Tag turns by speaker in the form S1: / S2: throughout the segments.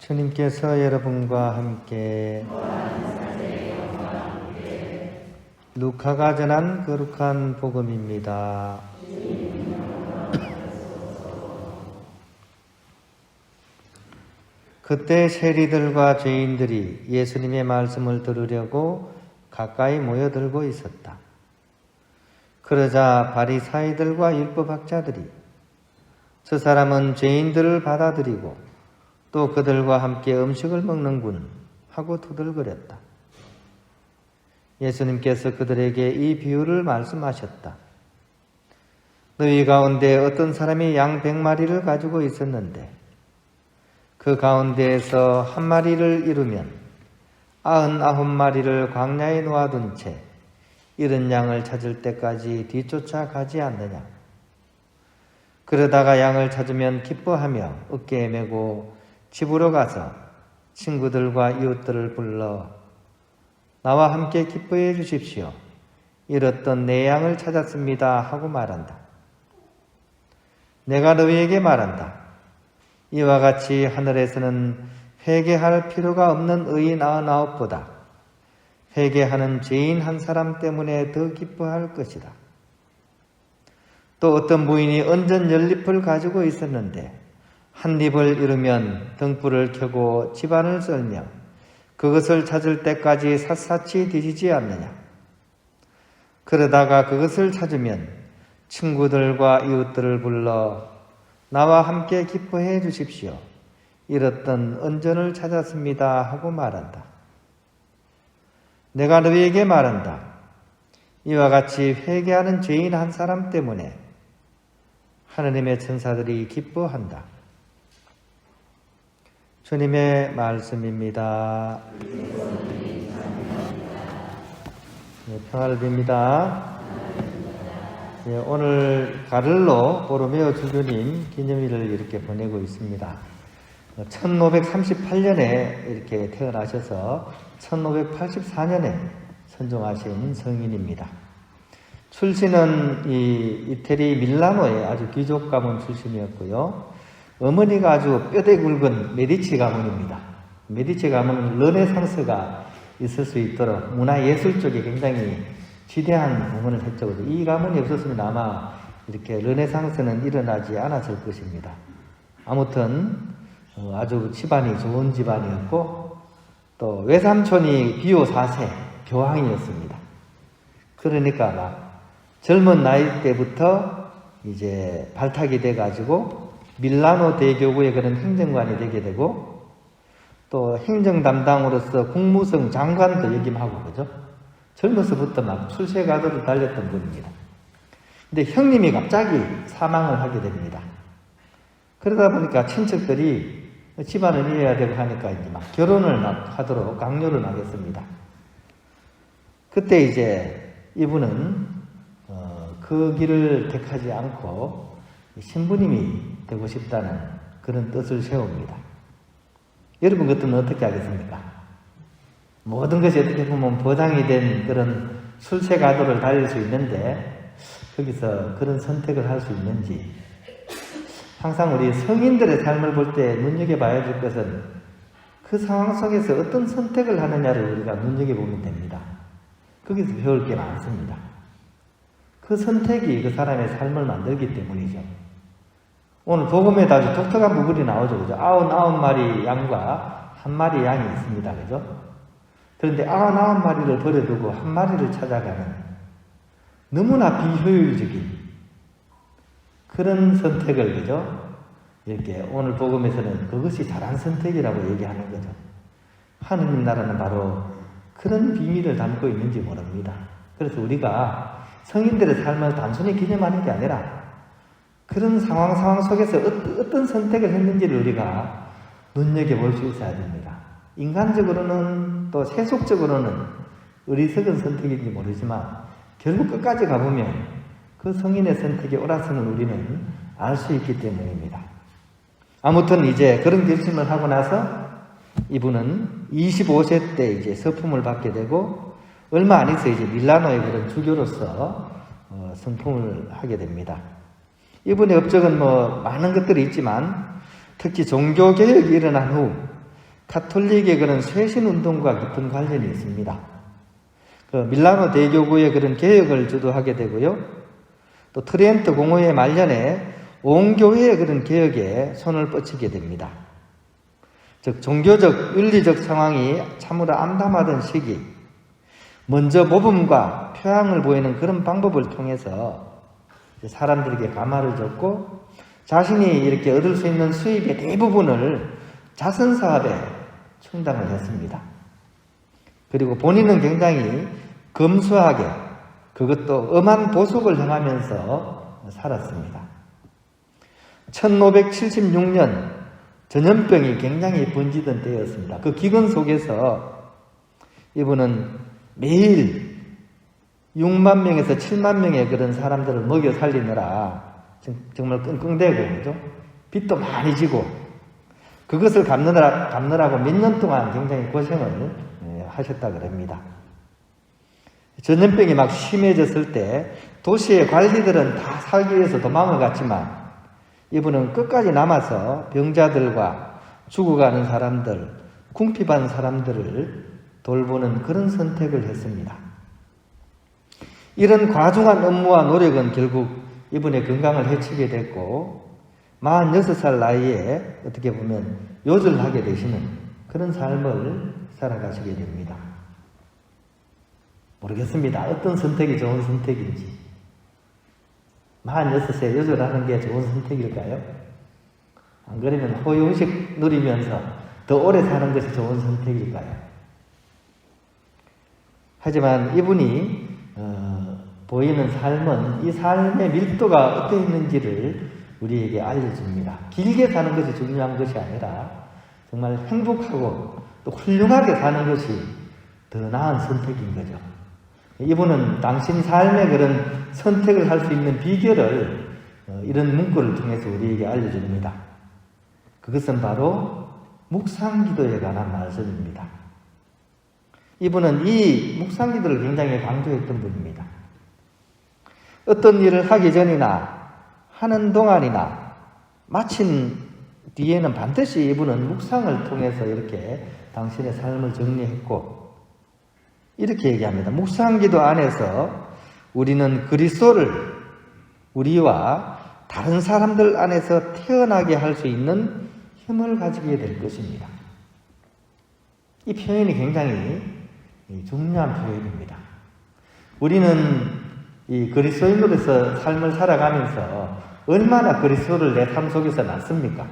S1: 주님께서 여러분과 함께 루카가 전한 거룩한 복음입니다. 그때 세리들과 죄인들이 예수님의 말씀을 들으려고 가까이 모여들고 있었다. 그러자 바리사이들과 율법학자들이 저 사람은 죄인들을 받아들이고 또 그들과 함께 음식을 먹는군 하고 투덜거렸다. 예수님께서 그들에게 이 비유를 말씀하셨다. 너희 가운데 어떤 사람이 양 100마리를 가지고 있었는데 그 가운데에서 한 마리를 잃으면 99마리를 광야에 놓아둔 채 잃은 양을 찾을 때까지 뒤쫓아 가지 않느냐. 그러다가 양을 찾으면 기뻐하며 어깨에 메고 집으로 가서 친구들과 이웃들을 불러 나와 함께 기뻐해 주십시오. 잃었던 내 양을 찾았습니다 하고 말한다. 내가 너희에게 말한다. 이와 같이 하늘에서는 회개할 필요가 없는 의인 99보다 회개하는 죄인 한 사람 때문에 더 기뻐할 것이다. 또 어떤 부인이 언전 연잎을 가지고 있었는데 한 잎을 잃으면 등불을 켜고 집안을 썰며 그것을 찾을 때까지 샅샅이 뒤지지 않느냐. 그러다가 그것을 찾으면 친구들과 이웃들을 불러 나와 함께 기뻐해 주십시오. 잃었던 언전을 찾았습니다 하고 말한다. 내가 너희에게 말한다. 이와 같이 회개하는 죄인 한 사람 때문에 하느님의 천사들이 기뻐한다. 주님의 말씀입니다. 평화를 빕니다. 오늘 가를로 보로메오 주교님 기념일을 이렇게 보내고 있습니다. 1538년에 이렇게 태어나셔서 1584년에 선종하신 성인입니다. 출신은 이태리 밀라노의 아주 귀족 가문 출신이었고요. 어머니가 아주 뼈대 굵은 메디치 가문입니다. 메디치 가문은 르네상스가 있을 수 있도록 문화예술 쪽에 굉장히 지대한 부분을 했죠. 이 가문이 없었으면 아마 이렇게 르네상스는 일어나지 않았을 것입니다. 아무튼 아주 집안이 좋은 집안이었고 또 외삼촌이 비오 4세 교황이었습니다. 그러니까 막 젊은 나이 때부터 이제 발탁이 돼가지고 밀라노 대교구의 그런 행정관이 되게 되고 또 행정 담당으로서 국무성 장관도 역임하고 그죠? 젊어서부터 막 출세가도를 달렸던 분입니다. 근데 형님이 갑자기 사망을 하게 됩니다. 그러다 보니까 친척들이 집안을 이어야 되고 하니까 이제 막 결혼을 막 하도록 강요를 막 했습니다. 그때 이제 이분은 그 길을 택하지 않고 신부님이 되고 싶다는 그런 뜻을 세웁니다. 여러분 같으면 어떻게 하겠습니까? 모든 것이 어떻게 보면 보장이 된 그런 출세가도를 달릴 수 있는데 거기서 그런 선택을 할 수 있는지 항상 우리 성인들의 삶을 볼 때 눈여겨봐야 될 것은 그 상황 속에서 어떤 선택을 하느냐를 우리가 눈여겨보면 됩니다. 거기서 배울 게 많습니다. 그 선택이 그 사람의 삶을 만들기 때문이죠. 오늘 복음에도 아주 독특한 부분이 나오죠. 그죠? 99마리 양과 한 마리 양이 있습니다. 그죠? 그런데 99마리를 버려두고 한 마리를 찾아가는 너무나 비효율적인 그런 선택을, 그죠? 이렇게 오늘 복음에서는 그것이 잘한 선택이라고 얘기하는 거죠. 하느님 나라는 바로 그런 비밀을 담고 있는지 모릅니다. 그래서 우리가 성인들의 삶을 단순히 기념하는 게 아니라 그런 상황 속에서 어떤 선택을 했는지를 우리가 눈여겨볼 수 있어야 됩니다. 인간적으로는 또 세속적으로는 어리석은 선택인지 모르지만 결국 끝까지 가보면 그 성인의 선택이 옳았음을 우리는 알 수 있기 때문입니다. 아무튼 이제 그런 결심을 하고 나서 이분은 25세 때 이제 서품을 받게 되고 얼마 안 있어 이제 밀라노의 그런 주교로서 성품을 하게 됩니다. 이분의 업적은 많은 것들이 있지만 특히 종교개혁이 일어난 후 가톨릭의 그런 쇄신 운동과 깊은 관련이 있습니다. 그 밀라노 대교구의 그런 개혁을 주도하게 되고요. 또 트리엔트 공회의 말년에 온 교회의 그런 개혁에 손을 뻗치게 됩니다. 즉 종교적, 윤리적 상황이 참으로 암담하던 시기, 먼저 모범과 표양을 보이는 그런 방법을 통해서 사람들에게 감화를 줬고 자신이 이렇게 얻을 수 있는 수입의 대부분을 자선사업에 충당을 했습니다. 그리고 본인은 굉장히 검소하게 그것도 엄한 보속을 행하면서 살았습니다. 1576년 전염병이 굉장히 번지던 때였습니다. 그 기근 속에서 이분은 매일 6만 명에서 7만 명의 그런 사람들을 먹여 살리느라 정말 끙끙대고, 그죠? 빚도 많이 지고, 그것을 갚느라고 몇 년 동안 굉장히 고생을 하셨다 그럽니다. 전염병이 막 심해졌을 때 도시의 관리들은 다 살기 위해서 도망을 갔지만 이분은 끝까지 남아서 병자들과 죽어가는 사람들, 궁핍한 사람들을 돌보는 그런 선택을 했습니다. 이런 과중한 업무와 노력은 결국 이분의 건강을 해치게 됐고 46살 나이에 어떻게 보면 요절하게 되시는 그런 삶을 살아가시게 됩니다. 모르겠습니다. 어떤 선택이 좋은 선택인지. 46세 요절하는 게 좋은 선택일까요? 안 그러면 호의호식 누리면서 더 오래 사는 것이 좋은 선택일까요? 하지만 이분이 보이는 삶은 이 삶의 밀도가 어떠 있는지를 우리에게 알려줍니다. 길게 사는 것이 중요한 것이 아니라 정말 행복하고 또 훌륭하게 사는 것이 더 나은 선택인 거죠. 이분은 당신 삶의 그런 선택을 할 수 있는 비결을 이런 문구를 통해서 우리에게 알려줍니다. 그것은 바로 묵상기도에 관한 말씀입니다. 이분은 이 묵상기도를 굉장히 강조했던 분입니다. 어떤 일을 하기 전이나 하는 동안이나 마친 뒤에는 반드시 이분은 묵상을 통해서 이렇게 당신의 삶을 정리했고 이렇게 얘기합니다. 묵상기도 안에서 우리는 그리스도를 우리와 다른 사람들 안에서 태어나게 할 수 있는 힘을 가지게 될 것입니다. 이 표현이 굉장히 중요한 표현입니다. 우리는 이 그리스도인으로서 삶을 살아가면서 얼마나 그리스도를 내 삶 속에서 낳습니까?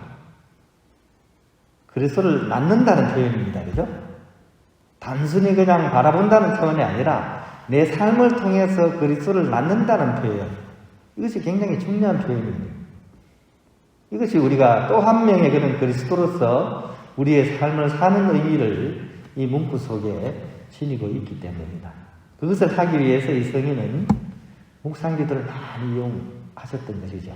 S1: 그리스도를 낳는다는 표현입니다. 그죠? 단순히 그냥 바라본다는 차원이 아니라 내 삶을 통해서 그리스도를 낳는다는 표현. 이것이 굉장히 중요한 표현입니다. 이것이 우리가 또 한 명의 그런 그리스도로서 우리의 삶을 사는 의미를 이 문구 속에 지니고 있기 때문입니다. 그것을 하기 위해서 이 성인은 묵상기도를 많이 이용하셨던 것이죠.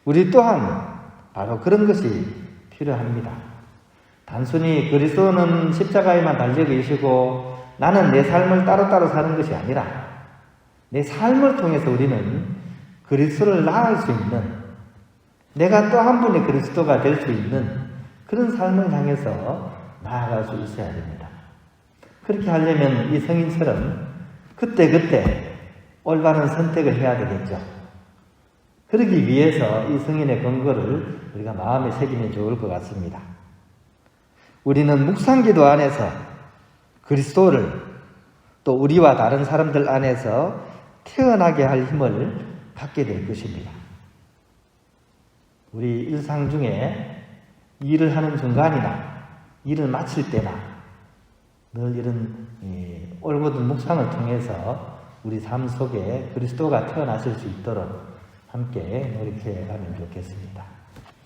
S1: 우리 또한 바로 그런 것이 필요합니다. 단순히 그리스도는 십자가에만 달려 계시고 나는 내 삶을 따로따로 사는 것이 아니라 내 삶을 통해서 우리는 그리스도를 낳을 수 있는 내가 또 한 분의 그리스도가 될 수 있는 그런 삶을 향해서 나아갈 수 있어야 됩니다. 그렇게 하려면 이 성인처럼 그때그때 올바른 선택을 해야 되겠죠. 그러기 위해서 이 성인의 권고를 우리가 마음에 새기면 좋을 것 같습니다. 우리는 묵상기도 안에서 그리스도를 또 우리와 다른 사람들 안에서 태어나게 할 힘을 갖게 될 것입니다. 우리 일상 중에 일을 하는 중간이나 일을 마칠 때나 늘 이런 올곧은 묵상을 통해서 우리 삶 속에 그리스도가 태어나실 수 있도록 함께 노력해 가면 좋겠습니다.